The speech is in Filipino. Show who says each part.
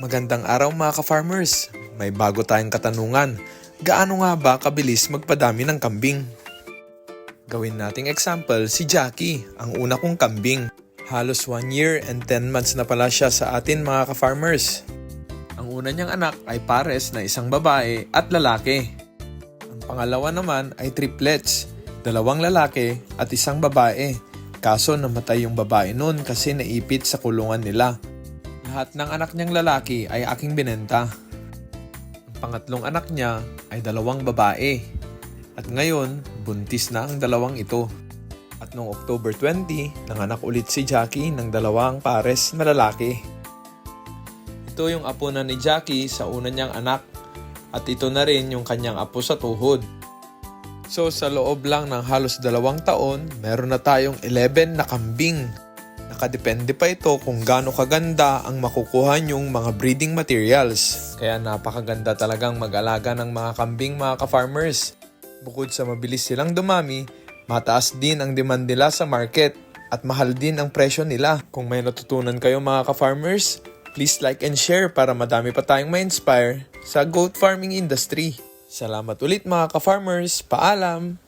Speaker 1: Magandang araw mga ka-farmers! May bago tayong katanungan. Gaano nga ba kabilis magpadami ng kambing? Gawin nating example si Jackie, ang una kong kambing. Halos 1 year and 10 months na pala siya sa atin mga ka-farmers. Ang una niyang anak ay pares na isang babae at lalaki. Ang pangalawa naman ay triplets, 2 lalaki at isang babae. Kaso namatay yung babae noon kasi naipit sa kulungan nila. Lahat ng anak niyang lalaki ay aking binenta. Ang pangatlong anak niya ay 2 babae. At ngayon, buntis na ang 2 ito. At noong October 20, nanganak ulit si Jackie ng 2 pares na lalaki. Ito yung apo na ni Jackie sa una niyang anak. At ito na rin yung kanyang apo sa tuhod. So sa loob lang ng halos 2 taon, meron na tayong 11 na kambing. Nakadepende pa ito kung gaano kaganda ang makukuha nyong mga breeding materials. Kaya napakaganda talagang mag-alaga ng mga kambing mga ka-farmers. Bukod sa mabilis silang dumami, mataas din ang demand nila sa market at mahal din ang presyo nila. Kung may natutunan kayo mga ka-farmers, please like and share para madami pa tayong ma-inspire sa goat farming industry. Salamat ulit mga ka-farmers, paalam!